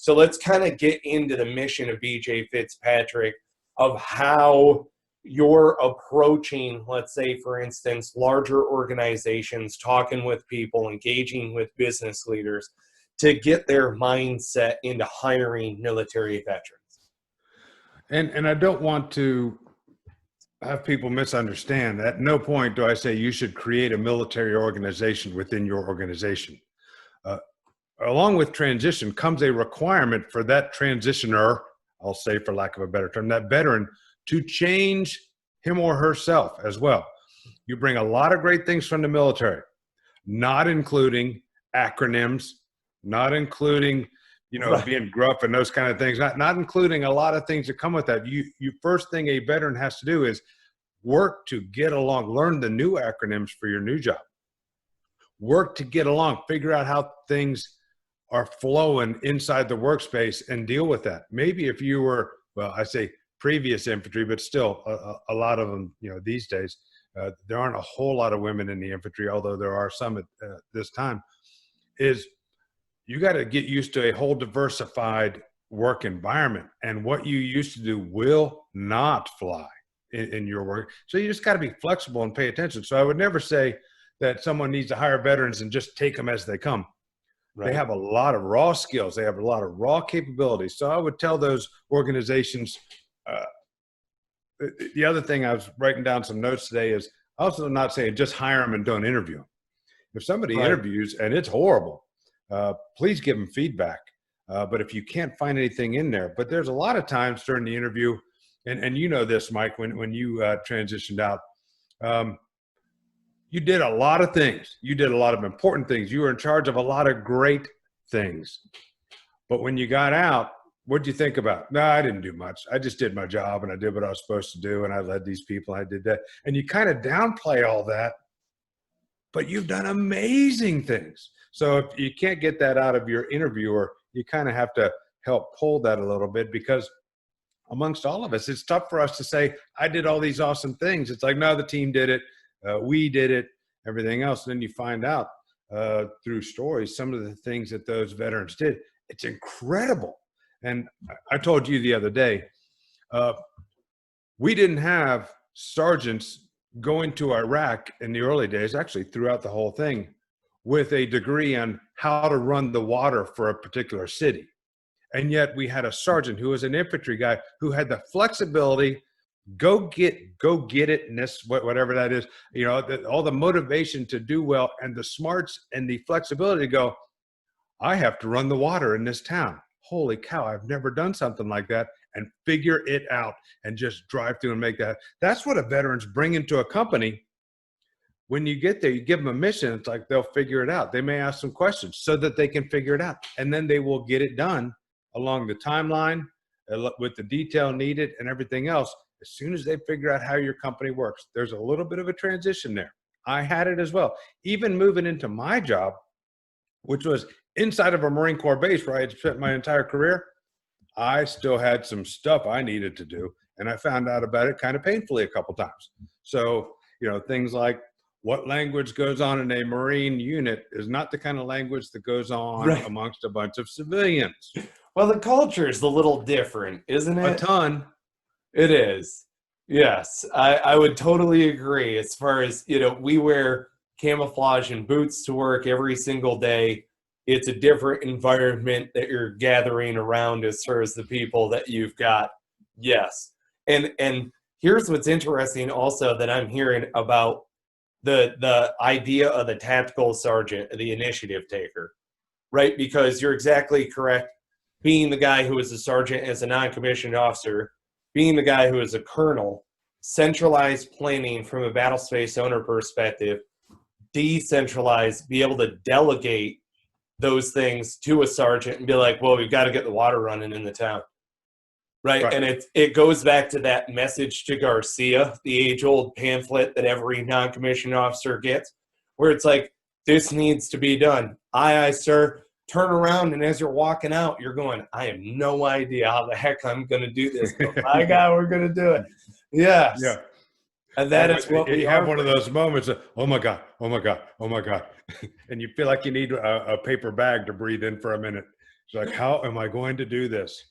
So let's kind of get into the mission of BJ Fitzpatrick, of how you're approaching, let's say, for instance, larger organizations, talking with people, engaging with business leaders to get their mindset into hiring military veterans. And I don't want to have people misunderstand. At no point do I say you should create a military organization within your organization. Along with transition comes a requirement for that transitioner, I'll say for lack of a better term, that veteran, to change him or herself as well. You bring a lot of great things from the military, not including acronyms, not including, Right. being gruff and those kind of things, not including a lot of things that come with that. You first thing a veteran has to do is work to get along, learn the new acronyms for your new job, work to get along, figure out how things are flowing inside the workspace and deal with that. Maybe if you were, well, I say previous infantry, but still a lot of them, these days, there aren't a whole lot of women in the infantry, although there are some at this time, is you got to get used to a whole diversified work environment. And what you used to do will not fly in your work. So you just got to be flexible and pay attention. So I would never say that someone needs to hire veterans and just take them as they come. Right. They have a lot of raw skills. They have a lot of raw capabilities. So I would tell those organizations, the other thing I was writing down some notes today is also not saying just hire them and don't interview them. If somebody interviews and it's horrible, please give them feedback. But if you can't find anything in there, but there's a lot of times during the interview, and you know this, Mike, when you transitioned out, you did a lot of things. You did a lot of important things. You were in charge of a lot of great things. But when you got out, what'd you think about? No, I didn't do much. I just did my job and I did what I was supposed to do. And I led these people. I did that. And you kind of downplay all that, but you've done amazing things. So if you can't get that out of your interviewer, you kind of have to help pull that a little bit, because amongst all of us, it's tough for us to say, I did all these awesome things. It's like, no, the team did it. We did it, everything else. And then you find out through stories, some of the things that those veterans did. It's incredible. And I told you the other day, we didn't have sergeants going to Iraq in the early days, actually throughout the whole thing, with a degree on how to run the water for a particular city. And yet we had a sergeant who was an infantry guy who had the flexibility, go get it, whatever that is, all the motivation to do well, and the smarts and the flexibility to go, I have to run the water in this town. Holy cow, I've never done something like that, and figure it out and just drive through and make that. That's what a veteran's bring into a company. When you get there, you give them a mission. It's like they'll figure it out. They may ask some questions so that they can figure it out, and then they will get it done along the timeline with the detail needed and everything else. As soon as they figure out how your company works, there's a little bit of a transition there. I had it as well. Even moving into my job, which was inside of a Marine Corps base where I had spent my entire career, I still had some stuff I needed to do. And I found out about it kind of painfully a couple times. So, things like what language goes on in a Marine unit is not the kind of language that goes on amongst a bunch of civilians. Well, the culture is a little different, isn't it? A ton. It is. Yes, I would totally agree. As far as, we wear camouflage and boots to work every single day. It's a different environment that you're gathering around as far as the people that you've got. Yes. And here's what's interesting also that I'm hearing about the idea of the tactical sergeant, the initiative taker, right? Because you're exactly correct. Being the guy who is a sergeant as a non-commissioned officer, being the guy who is a colonel, centralized planning from a battle space owner perspective, decentralized, be able to delegate those things to a sergeant and be like, well, we've got to get the water running in the town. Right. And it goes back to that message to Garcia, the age-old pamphlet that every non-commissioned officer gets, where it's like, this needs to be done. Aye, sir. Turn around, and as you're walking out, you're going, I have no idea how the heck I'm going to do this. But my God, we're going to do it. Yes. Yeah. And that is what we have one of those moments of, oh my God, oh my God, oh my God. And you feel like you need a paper bag to breathe in for a minute. It's like, how am I going to do this?